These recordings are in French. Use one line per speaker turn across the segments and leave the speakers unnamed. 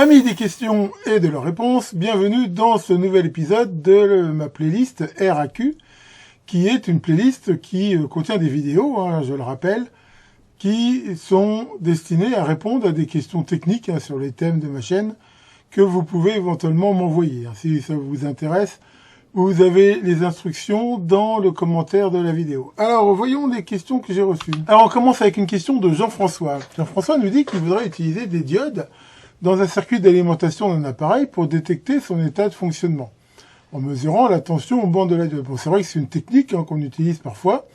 Amis des questions et de leurs réponses, bienvenue dans ce nouvel épisode de ma playlist RAQ, qui est une playlist qui contient des vidéos, je le rappelle, qui sont destinées à répondre à des questions techniques sur les thèmes de ma chaîne que vous pouvez éventuellement m'envoyer. Si ça vous intéresse, vous avez les instructions dans le commentaire de la vidéo. Alors, voyons les questions que j'ai reçues. Alors, on commence avec une question de Jean-François. Jean-François nous dit qu'il voudrait utiliser des diodes dans un circuit d'alimentation d'un appareil pour détecter son état de fonctionnement, en mesurant la tension aux bandes de la diode. Bon, c'est vrai que c'est une technique qu'on utilise parfois.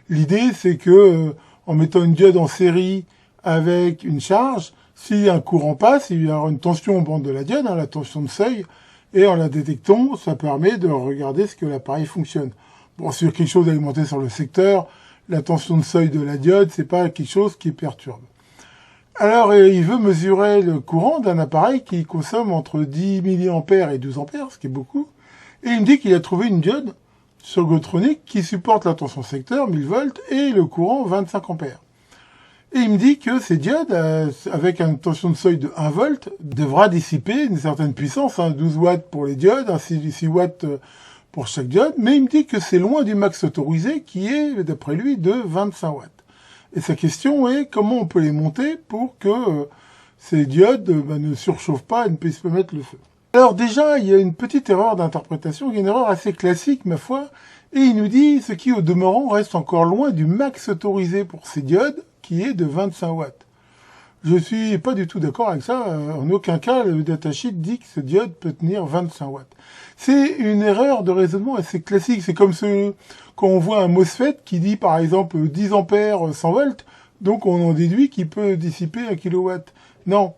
L'idée, c'est que en mettant une diode en série avec une charge, si un courant passe, il y aura une tension aux bandes de la diode, la tension de seuil, et en la détectant, ça permet de regarder ce que l'appareil fonctionne. Bon, sur quelque chose alimenté sur le secteur, la tension de seuil de la diode, c'est pas quelque chose qui perturbe. Alors, il veut mesurer le courant d'un appareil qui consomme entre 10 mA et 12 A, ce qui est beaucoup. Et il me dit qu'il a trouvé une diode sur Gotronic qui supporte la tension secteur, 1000 volts, et le courant 25 A. Et il me dit que ces diodes, avec une tension de seuil de 1 volt, devra dissiper une certaine puissance, 12 watts pour les diodes, 6 watts pour chaque diode, mais il me dit que c'est loin du max autorisé qui est, d'après lui, de 25 watts. Et sa question est comment on peut les monter pour que ces diodes ne surchauffent pas et ne puissent pas mettre le feu. Alors déjà, il y a une petite erreur d'interprétation, une erreur assez classique, ma foi, et il nous dit ce qui, au demeurant, reste encore loin du max autorisé pour ces diodes, qui est de 25 watts. Je suis pas du tout d'accord avec ça. En aucun cas, le datasheet dit que ce diode peut tenir 25 watts. C'est une erreur de raisonnement assez classique. C'est comme quand on voit un MOSFET qui dit, par exemple, 10 ampères, 100 volts, donc on en déduit qu'il peut dissiper 1 kilowatt. Non,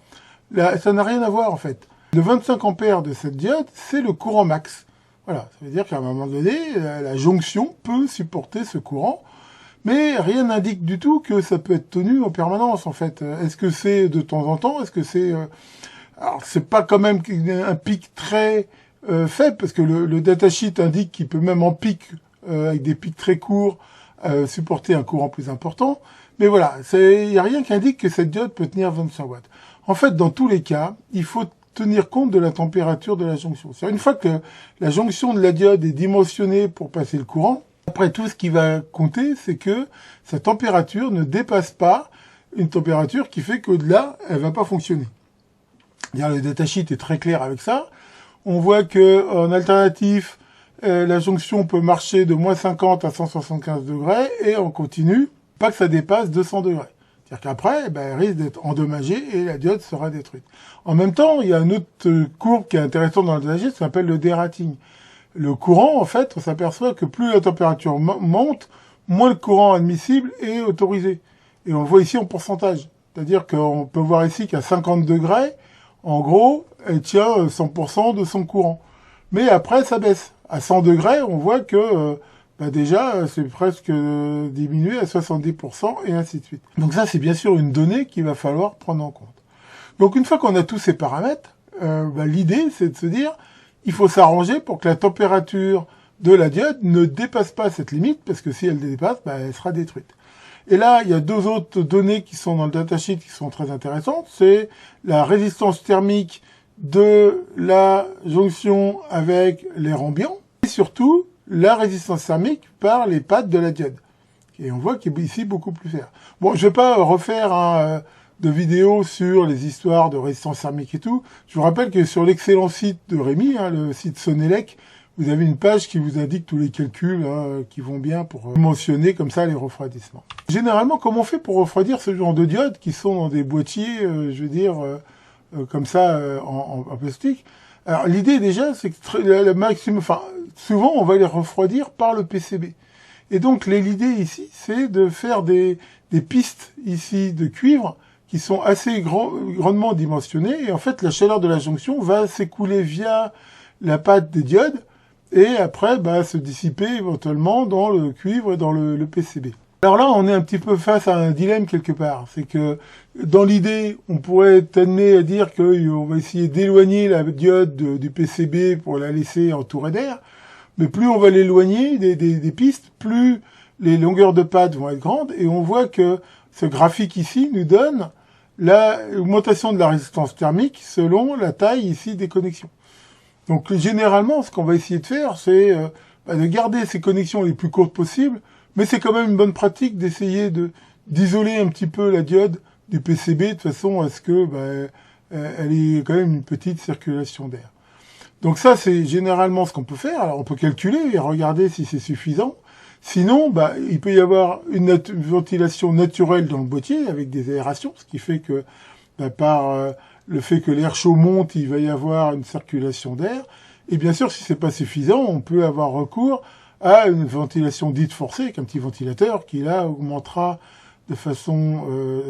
là, ça n'a rien à voir, en fait. Le 25 ampères de cette diode, c'est le courant max. Voilà, ça veut dire qu'à un moment donné, la jonction peut supporter ce courant. Mais rien n'indique du tout que ça peut être tenu en permanence, en fait. Est-ce que c'est de temps en temps? Est-ce que c'est... Alors, c'est pas quand même un pic très faible, parce que le datasheet indique qu'il peut même en pic, avec des pics très courts, supporter un courant plus important. Mais voilà, il n'y a rien qui indique que cette diode peut tenir 25 watts. En fait, dans tous les cas, il faut tenir compte de la température de la jonction. C'est-à-dire, une fois que la jonction de la diode est dimensionnée pour passer le courant, après, tout ce qui va compter, c'est que sa température ne dépasse pas une température qui fait qu'au-delà, elle va pas fonctionner. Le datasheet est très clair avec ça. On voit que en alternatif, la jonction peut marcher de moins 50 à 175 degrés et en continu, pas que ça dépasse 200 degrés. C'est-à-dire qu'après, elle risque d'être endommagée et la diode sera détruite. En même temps, il y a une autre courbe qui est intéressante dans le datasheet, ça s'appelle le dérating. Le courant, en fait, on s'aperçoit que plus la température monte, moins le courant admissible est autorisé. Et on le voit ici en pourcentage. C'est-à-dire qu'on peut voir ici qu'à 50 degrés, en gros, elle tient 100% de son courant. Mais après, ça baisse. À 100 degrés, on voit que déjà, c'est presque diminué à 70% et ainsi de suite. Donc ça, c'est bien sûr une donnée qu'il va falloir prendre en compte. Donc une fois qu'on a tous ces paramètres, l'idée, c'est de se dire... il faut s'arranger pour que la température de la diode ne dépasse pas cette limite, parce que si elle dépasse, elle sera détruite. Et là, il y a deux autres données qui sont dans le datasheet qui sont très intéressantes. C'est la résistance thermique de la jonction avec l'air ambiant, et surtout la résistance thermique par les pattes de la diode. Et on voit qu'il est ici beaucoup plus clair. Bon, je vais pas refaire de vidéos sur les histoires de résistance thermique et tout. Je vous rappelle que sur l'excellent site de Rémi, le site Sonelec, vous avez une page qui vous indique tous les calculs qui vont bien pour mentionner comme ça les refroidissements. Généralement, comment on fait pour refroidir ce genre de diodes qui sont dans des boîtiers, comme ça, en plastique? Alors l'idée déjà, c'est que le maximum, souvent on va les refroidir par le PCB. Et donc l'idée ici, c'est de faire des pistes ici de cuivre qui sont assez grandement dimensionnées, et en fait la chaleur de la jonction va s'écouler via la pâte des diodes, et après se dissiper éventuellement dans le cuivre et dans le PCB. Alors là, on est un petit peu face à un dilemme quelque part. C'est que, dans l'idée, on pourrait être amené à dire qu'on va essayer d'éloigner la diode du PCB pour la laisser entourée d'air, mais plus on va l'éloigner des pistes, plus les longueurs de pâte vont être grandes, et on voit que ce graphique ici nous donne l'augmentation de la résistance thermique selon la taille ici des connexions. Donc généralement, ce qu'on va essayer de faire, c'est de garder ces connexions les plus courtes possibles, mais c'est quand même une bonne pratique d'essayer d'isoler un petit peu la diode du PCB de façon à ce que elle ait quand même une petite circulation d'air. Donc ça, c'est généralement ce qu'on peut faire. Alors on peut calculer et regarder si c'est suffisant. Sinon, il peut y avoir une ventilation naturelle dans le boîtier avec des aérations, ce qui fait que par le fait que l'air chaud monte, il va y avoir une circulation d'air. Et bien sûr, si c'est pas suffisant, on peut avoir recours à une ventilation dite forcée, avec un petit ventilateur qui là augmentera de façon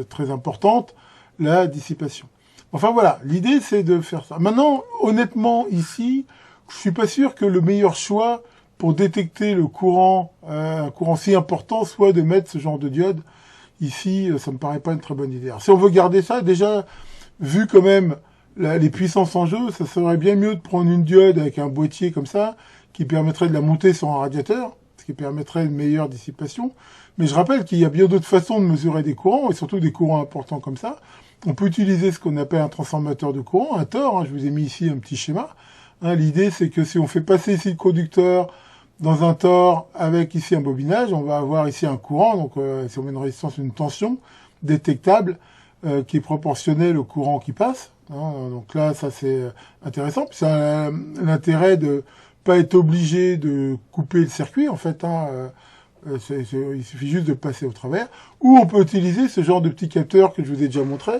très importante la dissipation. Enfin voilà, l'idée c'est de faire ça. Maintenant, honnêtement, ici, je suis pas sûr que le meilleur choix pour détecter le courant, un courant si important, soit de mettre ce genre de diode. Ici, ça me paraît pas une très bonne idée. Alors, si on veut garder ça, déjà, vu quand même les puissances en jeu, ça serait bien mieux de prendre une diode avec un boîtier comme ça, qui permettrait de la monter sur un radiateur, ce qui permettrait une meilleure dissipation. Mais je rappelle qu'il y a bien d'autres façons de mesurer des courants, et surtout des courants importants comme ça. On peut utiliser ce qu'on appelle un transformateur de courant, un TOR, je vous ai mis ici un petit schéma. L'idée, c'est que si on fait passer ici le conducteur dans un TOR avec ici un bobinage, on va avoir ici un courant, donc si on met une résistance, une tension détectable qui est proportionnelle au courant qui passe. Donc là, ça c'est intéressant. Puis ça a l'intérêt de pas être obligé de couper le circuit, en fait. Il suffit juste de passer au travers. Ou on peut utiliser ce genre de petit capteur que je vous ai déjà montré,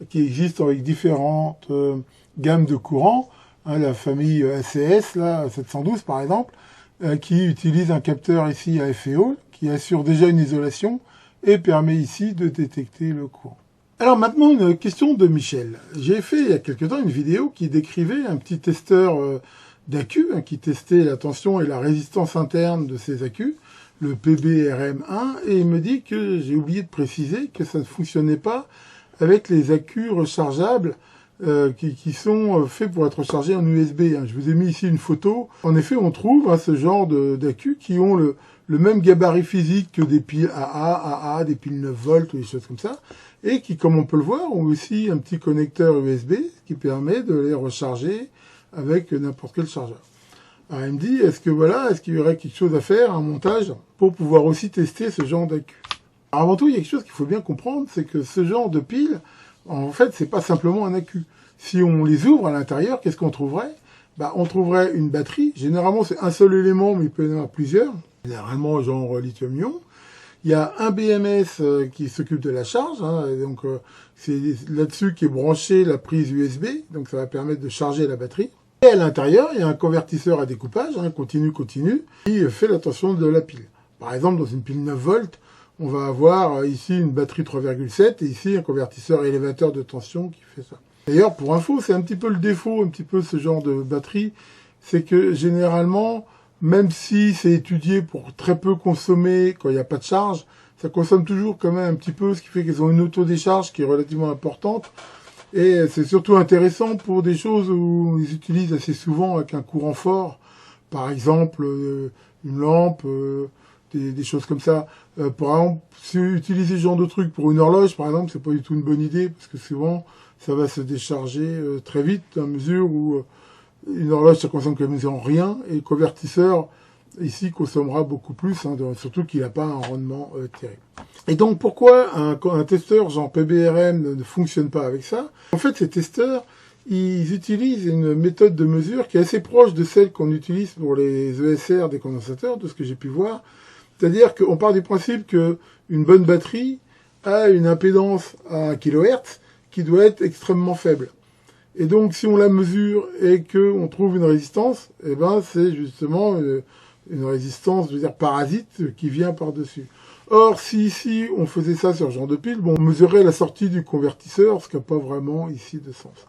qui existe avec différentes gammes de courants. La famille ACS, là, 712 par exemple, qui utilise un capteur ici à FEO, qui assure déjà une isolation et permet ici de détecter le courant. Alors maintenant, une question de Michel. J'ai fait il y a quelque temps une vidéo qui décrivait un petit testeur d'accus, qui testait la tension et la résistance interne de ces accus, le PBRM1, et il me dit que j'ai oublié de préciser que ça ne fonctionnait pas avec les accus rechargeables qui sont faits pour être rechargés en USB. Je vous ai mis ici une photo. En effet, on trouve ce genre d'accus qui ont le même gabarit physique que des piles AA, des piles 9 volts ou des choses comme ça, et qui, comme on peut le voir, ont aussi un petit connecteur USB qui permet de les recharger avec n'importe quel chargeur. Alors il me dit, est-ce qu'il y aurait quelque chose à faire, un montage, pour pouvoir aussi tester ce genre d'accu? Alors avant tout, il y a quelque chose qu'il faut bien comprendre, c'est que ce genre de piles, en fait, c'est pas simplement un accu. Si on les ouvre à l'intérieur, qu'est-ce qu'on trouverait? On trouverait une batterie. Généralement, c'est un seul élément, mais il peut y en avoir plusieurs. Généralement, genre lithium-ion. Il y a un BMS qui s'occupe de la charge. Donc, c'est là-dessus qu'est branchée la prise USB. Donc, ça va permettre de charger la batterie. Et à l'intérieur, il y a un convertisseur à découpage, continu, qui fait la tension de la pile. Par exemple, dans une pile 9 volts, on va avoir ici une batterie 3,7 et ici un convertisseur élévateur de tension qui fait ça. D'ailleurs, pour info, c'est un petit peu le défaut, un petit peu ce genre de batterie, c'est que généralement, même si c'est étudié pour très peu consommer quand il n'y a pas de charge, ça consomme toujours quand même un petit peu, ce qui fait qu'ils ont une autodécharge qui est relativement importante. Et c'est surtout intéressant pour des choses où ils utilisent assez souvent avec un courant fort. Par exemple, une lampe, des choses comme ça. Par exemple, si vous utilisez ce genre de truc pour une horloge, par exemple, c'est pas du tout une bonne idée, parce que souvent, ça va se décharger très vite, à mesure où une horloge, ça consomme quasiment rien, et le convertisseur, ici, consommera beaucoup plus, surtout qu'il n'a pas un rendement terrible. Et donc, pourquoi un testeur genre PBRM ne fonctionne pas avec ça? En fait, ces testeurs, ils utilisent une méthode de mesure qui est assez proche de celle qu'on utilise pour les ESR des condensateurs, de ce que j'ai pu voir. C'est-à-dire qu'on part du principe qu'une bonne batterie a une impédance à 1 kHz qui doit être extrêmement faible. Et donc, si on la mesure et qu'on trouve une résistance, c'est justement une résistance, je veux dire, parasite qui vient par-dessus. Or, si ici, on faisait ça sur ce genre de pile, on mesurerait la sortie du convertisseur, ce qui n'a pas vraiment ici de sens.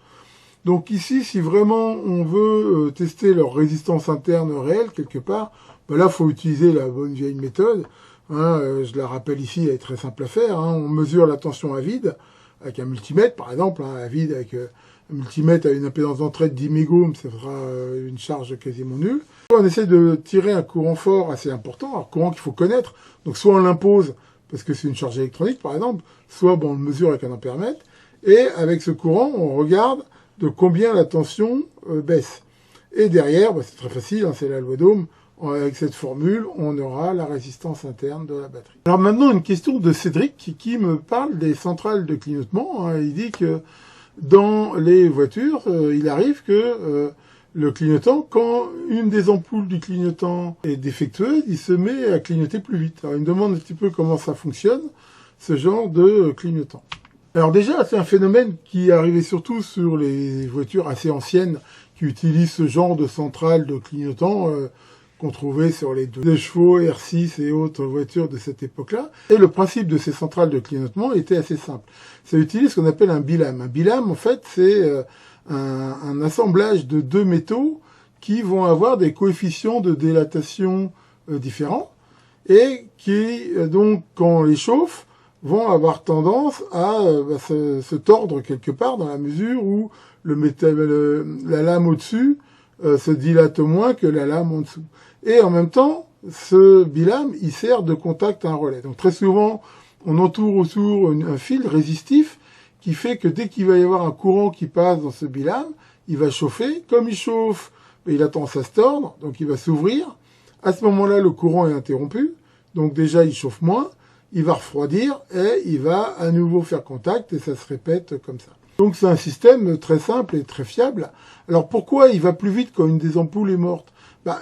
Donc ici, si vraiment on veut tester leur résistance interne réelle, quelque part, là, il faut utiliser la bonne vieille méthode. Je la rappelle ici, elle est très simple à faire. On mesure la tension à vide avec un multimètre, par exemple, à vide avec un multimètre à une impédance d'entrée de 10 mégohms, ça fera une charge quasiment nulle. On essaie de tirer un courant fort assez important, un courant qu'il faut connaître. Donc soit on l'impose, parce que c'est une charge électronique, par exemple, soit on le mesure avec un ampèremètre. Et avec ce courant, on regarde de combien la tension baisse. Et derrière, c'est très facile, c'est la loi d'Ohm. Avec cette formule, on aura la résistance interne de la batterie. Alors maintenant, une question de Cédric qui me parle des centrales de clignotement. Il dit que dans les voitures, il arrive que le clignotant, quand une des ampoules du clignotant est défectueuse, il se met à clignoter plus vite. Alors il me demande un petit peu comment ça fonctionne, ce genre de clignotant. Alors déjà, c'est un phénomène qui est arrivé surtout sur les voitures assez anciennes qui utilisent ce genre de centrale de clignotant qu'on trouvait sur les 2 chevaux, R6 et autres voitures de cette époque-là. Et le principe de ces centrales de clignotement était assez simple. Ça utilise ce qu'on appelle un bilame. Un bilame, en fait, c'est un assemblage de 2 métaux qui vont avoir des coefficients de dilatation différents et qui, donc, quand on les chauffe, vont avoir tendance à se tordre quelque part dans la mesure où la lame au-dessus se dilate moins que la lame en dessous. Et en même temps, ce bilame, il sert de contact à un relais. Donc très souvent, on entoure autour un fil résistif qui fait que dès qu'il va y avoir un courant qui passe dans ce bilame, il va chauffer. Comme il chauffe, il a tendance à se tordre, donc il va s'ouvrir. À ce moment-là, le courant est interrompu. Donc déjà, il chauffe moins, il va refroidir et il va à nouveau faire contact et ça se répète comme ça. Donc c'est un système très simple et très fiable. Alors pourquoi il va plus vite quand une des ampoules est morte?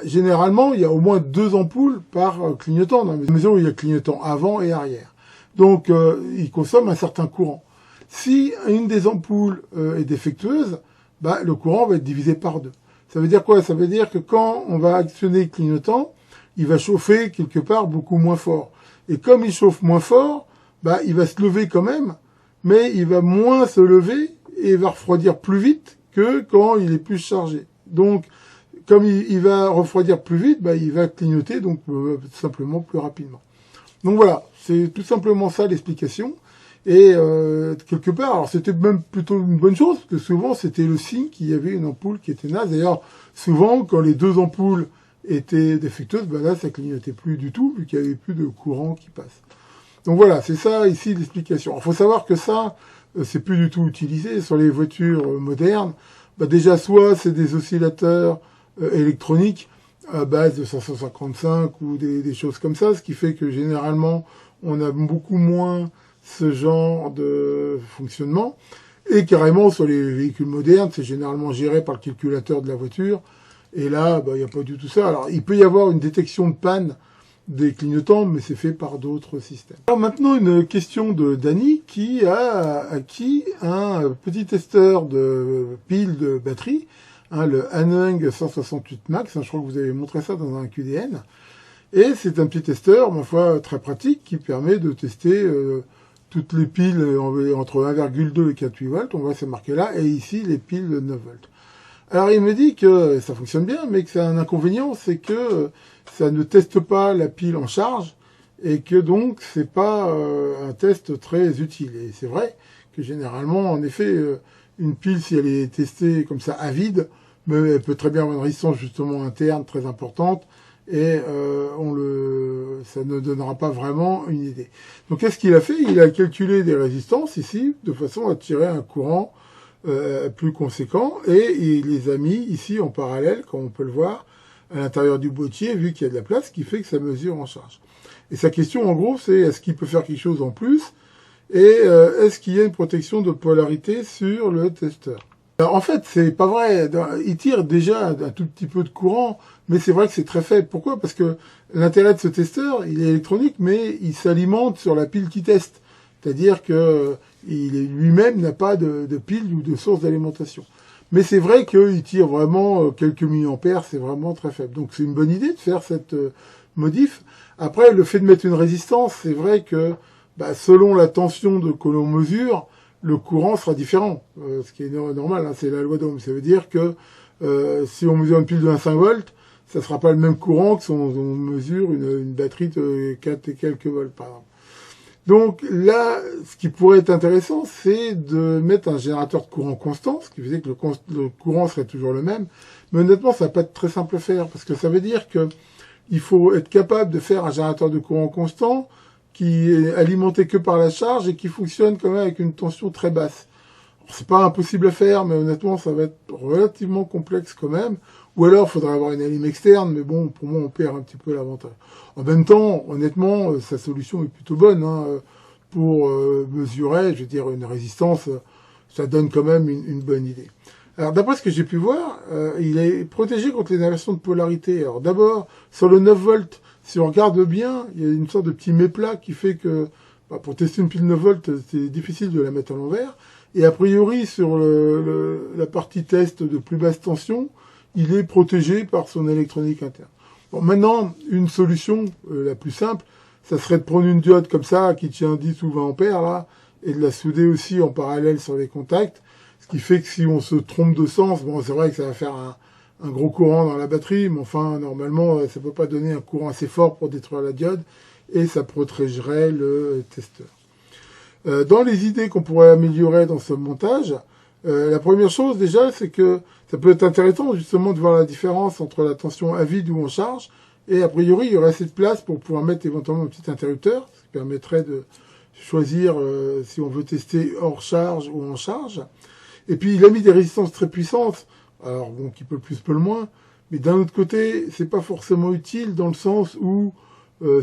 Généralement, il y a au moins 2 ampoules par clignotant, dans la mesure où il y a clignotant avant et arrière. Donc il consomme un certain courant. Si une des ampoules est défectueuse, le courant va être divisé par 2. Ça veut dire quoi? Ça veut dire que quand on va actionner le clignotant, il va chauffer quelque part beaucoup moins fort. Et comme il chauffe moins fort, il va se lever quand même, mais il va moins se lever et il va refroidir plus vite que quand il est plus chargé. Donc, comme il va refroidir plus vite, il va clignoter donc simplement plus rapidement. Donc voilà, c'est tout simplement ça l'explication. Et quelque part, alors c'était même plutôt une bonne chose, parce que souvent c'était le signe qu'il y avait une ampoule qui était naze. D'ailleurs, souvent quand les 2 ampoules étaient défectueuses, là ça clignotait plus du tout, vu qu'il n'y avait plus de courant qui passe. Donc voilà, c'est ça ici l'explication. Il faut savoir que ça, c'est plus du tout utilisé sur les voitures modernes. Déjà, soit c'est des oscillateurs électroniques à base de 555 ou des choses comme ça, ce qui fait que généralement on a beaucoup moins ce genre de fonctionnement. Et carrément sur les véhicules modernes, c'est généralement géré par le calculateur de la voiture. Et là, il n'y a pas du tout ça. Alors il peut y avoir une détection de panne des clignotants, mais c'est fait par d'autres systèmes. Alors maintenant, une question de Dany qui a acquis un petit testeur de piles de batterie, le Aneng 168 Max, je crois que vous avez montré ça dans un QDN, et c'est un petit testeur, ma foi, très pratique, qui permet de tester toutes les piles entre 1,2 et 4,8 volts, on voit c'est marqué là, et ici les piles de 9 volts. Alors il me dit que ça fonctionne bien, mais que c'est un inconvénient, c'est que ça ne teste pas la pile en charge, et que donc c'est pas un test très utile. Et c'est vrai que généralement, en effet, une pile, si elle est testée comme ça à vide, mais elle peut très bien avoir une résistance justement interne très importante, et ça ne donnera pas vraiment une idée. Donc qu'est-ce qu'il a fait? Il a calculé des résistances ici, de façon à tirer un courant plus conséquent, et il les a mis ici en parallèle, comme on peut le voir, à l'intérieur du boîtier, vu qu'il y a de la place, ce qui fait que ça mesure en charge. Et sa question, en gros, c'est est-ce qu'il peut faire quelque chose en plus, et est-ce qu'il y a une protection de polarité sur le testeur? Alors, en fait, c'est pas vrai. Il tire déjà un tout petit peu de courant, mais c'est vrai que c'est très faible. Pourquoi? Parce que l'intérêt de ce testeur, il est électronique, mais il s'alimente sur la pile qui teste. C'est-à-dire que lui-même n'a pas de pile ou de source d'alimentation. Mais c'est vrai qu'il tire vraiment quelques milliampères, c'est vraiment très faible. Donc c'est une bonne idée de faire cette modif. Après, le fait de mettre une résistance, c'est vrai que selon la tension que l'on mesure, le courant sera différent. Ce qui est normal, c'est la loi d'Ohm. Ça veut dire que si on mesure une pile de 1,5 volts, ça sera pas le même courant que si on mesure une batterie de 4 et quelques volts, par exemple. Donc là, ce qui pourrait être intéressant, c'est de mettre un générateur de courant constant, ce qui faisait que le courant serait toujours le même. Mais honnêtement, ça va pas être très simple à faire, parce que ça veut dire que il faut être capable de faire un générateur de courant constant qui est alimenté que par la charge et qui fonctionne quand même avec une tension très basse. C'est pas impossible à faire, mais honnêtement, ça va être relativement complexe quand même. Ou alors, il faudrait avoir une alim externe, mais bon, pour moi, on perd un petit peu l'avantage. En même temps, honnêtement, sa solution est plutôt bonne, hein, pour mesurer, je veux dire, une résistance, ça donne quand même une bonne idée. Alors, d'après ce que j'ai pu voir, il est protégé contre les inversions de polarité. Alors, d'abord, sur le 9 volts, si on regarde bien, il y a une sorte de petit méplat qui fait que, pour tester une pile 9 volts, c'est difficile de la mettre à l'envers. Et a priori, sur la partie test de plus basse tension, il est protégé par son électronique interne. Bon, maintenant, une solution la plus simple, ça serait de prendre une diode comme ça, qui tient 10 ou 20 ampères, là, et de la souder aussi en parallèle sur les contacts, ce qui fait que si on se trompe de sens, bon, c'est vrai que ça va faire un gros courant dans la batterie, mais enfin, normalement, ça peut pas donner un courant assez fort pour détruire la diode, et ça protégerait le testeur. Dans les idées qu'on pourrait améliorer dans ce montage, la première chose déjà, c'est que ça peut être intéressant justement de voir la différence entre la tension à vide ou en charge, et a priori il y aurait assez de place pour pouvoir mettre éventuellement un petit interrupteur, ce qui permettrait de choisir si on veut tester hors charge ou en charge. Et puis il a mis des résistances très puissantes, alors bon, qui peut le plus, peut le moins, mais d'un autre côté, c'est pas forcément utile dans le sens où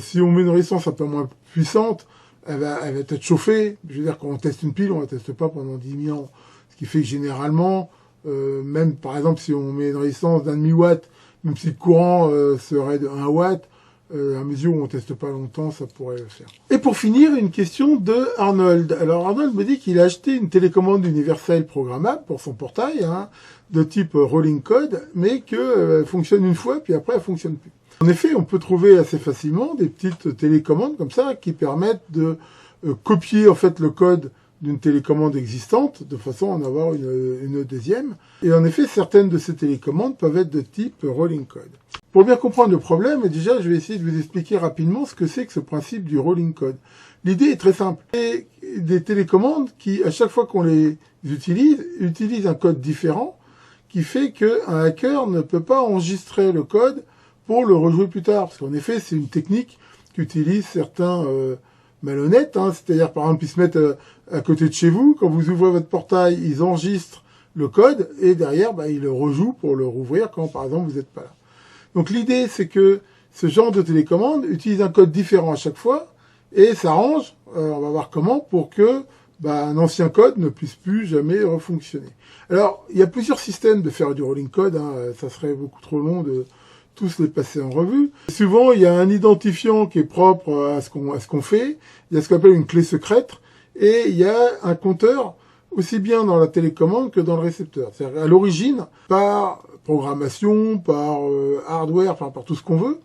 si on met une résistance un peu moins puissante, elle va être chauffée. Je veux dire, quand on teste une pile, on la teste pas pendant 10 000 ans. Ce qui fait que généralement, même par exemple si on met une résistance d'un demi-watt, même si le courant serait de 1 watt, à mesure où on teste pas longtemps, ça pourrait le faire. Et pour finir, une question de Arnold. Alors Arnold me dit qu'il a acheté une télécommande universelle programmable pour son portail, hein, de type rolling code, mais que fonctionne une fois, puis après elle fonctionne plus. En effet, on peut trouver assez facilement des petites télécommandes comme ça qui permettent de copier en fait le code d'une télécommande existante de façon à en avoir une deuxième. Et en effet, certaines de ces télécommandes peuvent être de type rolling code. Pour bien comprendre le problème, déjà, je vais essayer de vous expliquer rapidement ce que c'est que ce principe du rolling code. L'idée est très simple. C'est des télécommandes qui, à chaque fois qu'on les utilise, utilisent un code différent qui fait qu'un hacker ne peut pas enregistrer le code pour le rejouer plus tard. Parce qu'en effet, c'est une technique qu'utilisent certains malhonnêtes. Hein. C'est-à-dire, par exemple, ils se mettent à côté de chez vous. Quand vous ouvrez votre portail, ils enregistrent le code et derrière, ils le rejouent pour le rouvrir quand, par exemple, vous n'êtes pas là. Donc l'idée, c'est que ce genre de télécommande utilise un code différent à chaque fois et s'arrange, on va voir comment, pour que un ancien code ne puisse plus jamais refonctionner. Alors, il y a plusieurs systèmes de faire du rolling code. Hein. Ça serait beaucoup trop long de tous les passer en revue. Souvent, il y a un identifiant qui est propre à ce qu'on fait. Il y a ce qu'on appelle une clé secrète. Et il y a un compteur, aussi bien dans la télécommande que dans le récepteur. C'est-à-dire, à l'origine, par programmation, par hardware, enfin, par tout ce qu'on veut,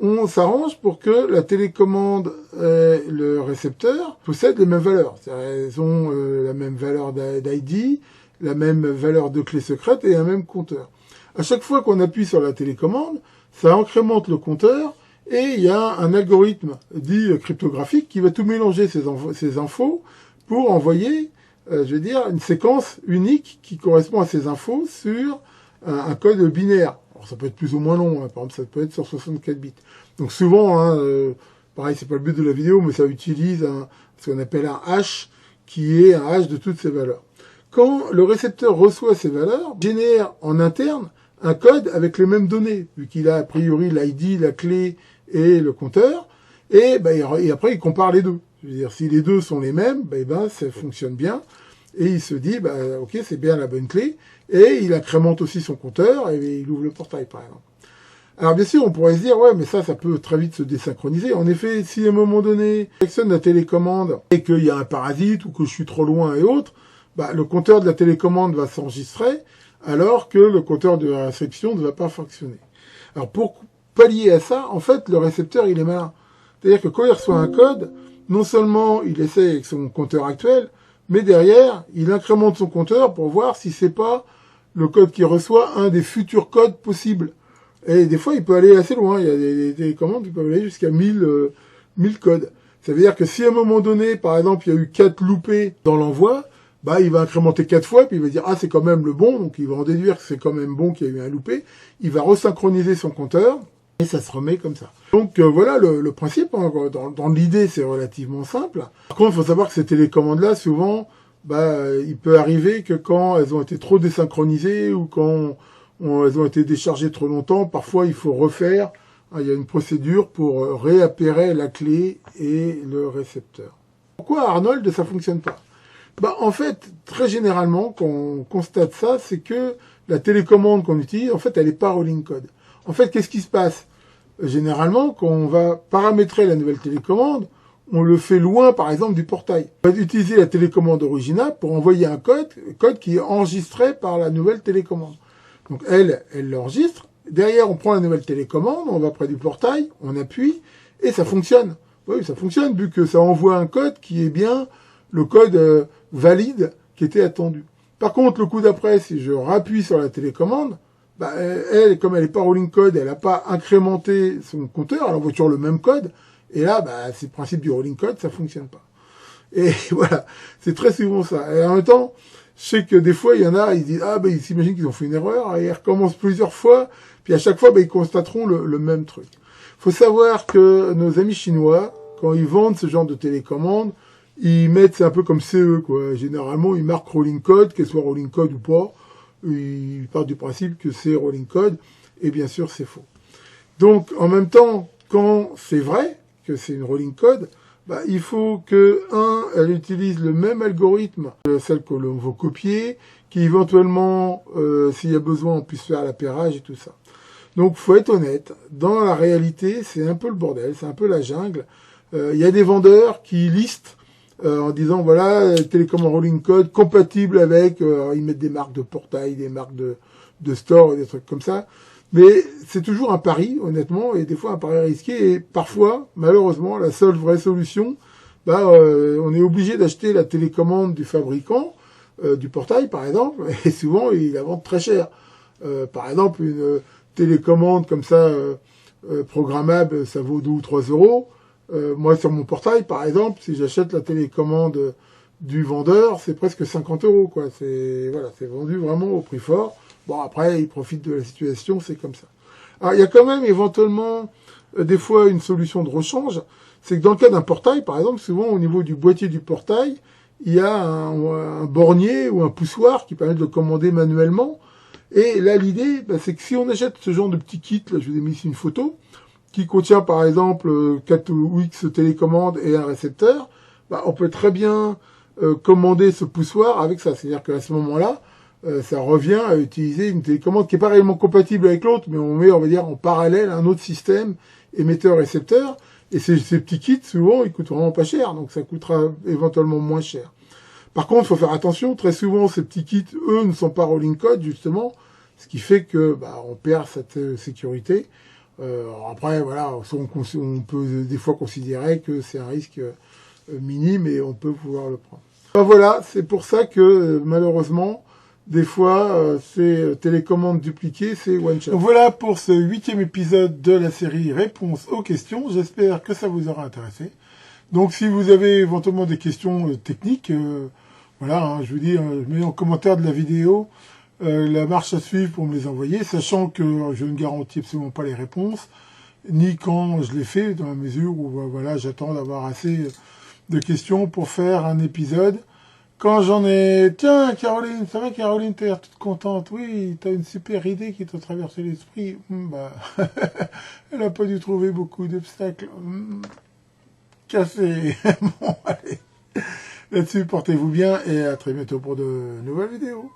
on s'arrange pour que la télécommande et le récepteur possèdent les mêmes valeurs. C'est-à-dire, elles ont la même valeur d'ID, la même valeur de clé secrète et un même compteur. À chaque fois qu'on appuie sur la télécommande, ça incrémente le compteur et il y a un algorithme dit cryptographique qui va tout mélanger ces infos pour envoyer, une séquence unique qui correspond à ces infos sur un code binaire. Alors ça peut être plus ou moins long, hein. Par exemple ça peut être sur 64 bits. Donc souvent, pareil, c'est pas le but de la vidéo, mais ça utilise ce qu'on appelle un hash qui est un hash de toutes ces valeurs. Quand le récepteur reçoit ces valeurs, il génère en interne un code avec les mêmes données, vu qu'il a a priori l'ID, la clé et le compteur, et après il compare les deux. Je veux dire, si les deux sont les mêmes, ça fonctionne bien, et il se dit, ok, c'est bien la bonne clé, et il incrémente aussi son compteur, et il ouvre le portail, par exemple. Alors bien sûr, on pourrait se dire, ouais, mais ça peut très vite se désynchroniser. En effet, si à un moment donné, je sélectionne la télécommande, et qu'il y a un parasite, ou que je suis trop loin et autres, le compteur de la télécommande va s'enregistrer, alors que le compteur de la réception ne va pas fonctionner. Alors pour pallier à ça, en fait, le récepteur, il est malin. C'est-à-dire que quand il reçoit un code, non seulement il essaie avec son compteur actuel, mais derrière, il incrémente son compteur pour voir si c'est pas le code qu'il reçoit un des futurs codes possibles. Et des fois, il peut aller assez loin. Il y a des télécommandes qui peuvent aller jusqu'à 1000 codes. Ça veut dire que si à un moment donné, par exemple, il y a eu 4 loupés dans l'envoi, il va incrémenter 4 fois, puis il va dire, ah, c'est quand même le bon, donc il va en déduire que c'est quand même bon qu'il y a eu un loupé. Il va resynchroniser son compteur, et ça se remet comme ça. Donc voilà le principe. Hein. Dans l'idée, c'est relativement simple. Par contre, il faut savoir que ces télécommandes-là, souvent, il peut arriver que quand elles ont été trop désynchronisées ou quand elles ont été déchargées trop longtemps, parfois il faut refaire. Il y a une procédure pour réappairer la clé et le récepteur. Pourquoi Arnold ça fonctionne pas? En fait, très généralement, quand on constate ça, c'est que la télécommande qu'on utilise, en fait, elle n'est pas rolling code. En fait, qu'est-ce qui se passe? Généralement, quand on va paramétrer la nouvelle télécommande, on le fait loin, par exemple, du portail. On va utiliser la télécommande originale pour envoyer un code qui est enregistré par la nouvelle télécommande. Donc, elle l'enregistre. Derrière, on prend la nouvelle télécommande, on va près du portail, on appuie, et ça fonctionne. Oui, ça fonctionne, vu que ça envoie un code qui est bien le code valide qui était attendu. Par contre, le coup d'après, si je rappuie sur la télécommande, elle, comme elle n'est pas rolling code, elle n'a pas incrémenté son compteur, elle envoie toujours le même code, et là, c'est le principe du rolling code, ça fonctionne pas. Et voilà, c'est très souvent ça. Et en même temps, je sais que des fois, il y en a, ils disent, ils s'imaginent qu'ils ont fait une erreur, et ils recommencent plusieurs fois, puis à chaque fois, ils constateront le même truc. Faut savoir que nos amis chinois, quand ils vendent ce genre de télécommande, ils mettent, c'est un peu comme CE, quoi. Généralement, ils marquent rolling code, qu'elle soit rolling code ou pas. Ils partent du principe que c'est rolling code, et bien sûr, c'est faux. Donc, en même temps, quand c'est vrai que c'est une rolling code, il faut que, elle utilise le même algorithme que celle que l'on veut copier, qu'éventuellement, s'il y a besoin, on puisse faire l'appairage et tout ça. Donc, faut être honnête. Dans la réalité, c'est un peu le bordel, c'est un peu la jungle. Il y a des vendeurs qui listent en disant, voilà, télécommande rolling code compatible avec, ils mettent des marques de portail, des marques de store, des trucs comme ça. Mais c'est toujours un pari, honnêtement, et des fois un pari risqué. Et parfois, malheureusement, la seule vraie solution, on est obligé d'acheter la télécommande du fabricant, du portail, par exemple, et souvent, il la vend très cher. Par exemple, une télécommande comme ça, programmable, ça vaut 2 ou 3 euros. Moi, sur mon portail, par exemple, si j'achète la télécommande du vendeur, c'est presque 50 euros, quoi. C'est vendu vraiment au prix fort. Bon, après, ils profitent de la situation, c'est comme ça. Alors, il y a quand même éventuellement, des fois, une solution de rechange. C'est que dans le cas d'un portail, par exemple, souvent, au niveau du boîtier du portail, il y a un bornier ou un poussoir qui permet de le commander manuellement. Et là, l'idée, c'est que si on achète ce genre de petit kit, là, je vous ai mis ici une photo, qui contient par exemple 4 ou X télécommandes et un récepteur, on peut très bien commander ce poussoir avec ça. C'est-à-dire qu'à ce moment-là, ça revient à utiliser une télécommande qui n'est pas réellement compatible avec l'autre, mais on met, on va dire, en parallèle un autre système émetteur-récepteur. Et ces petits kits, souvent, ils coûtent vraiment pas cher, donc ça coûtera éventuellement moins cher. Par contre, il faut faire attention, très souvent, ces petits kits, eux, ne sont pas rolling code, justement, ce qui fait que on perd cette sécurité. Après, voilà, on peut des fois considérer que c'est un risque minime et on peut pouvoir le prendre. Voilà, c'est pour ça que malheureusement, des fois, ces télécommandes dupliquées, c'est one shot. Voilà pour ce 8e épisode de la série Réponses aux questions. J'espère que ça vous aura intéressé. Donc, si vous avez éventuellement des questions techniques, voilà, je vous dis, je mets en commentaire de la vidéo la marche à suivre pour me les envoyer, sachant que je ne garantis absolument pas les réponses, ni quand je les fais, dans la mesure où voilà, j'attends d'avoir assez de questions pour faire un épisode. Quand j'en ai... Tiens, Caroline, ça va Caroline, t'as l'air toute contente. Oui, t'as une super idée qui t'a traversé l'esprit. Elle n'a pas dû trouver beaucoup d'obstacles. Cassé. Bon, allez. Là-dessus, portez-vous bien et à très bientôt pour de nouvelles vidéos.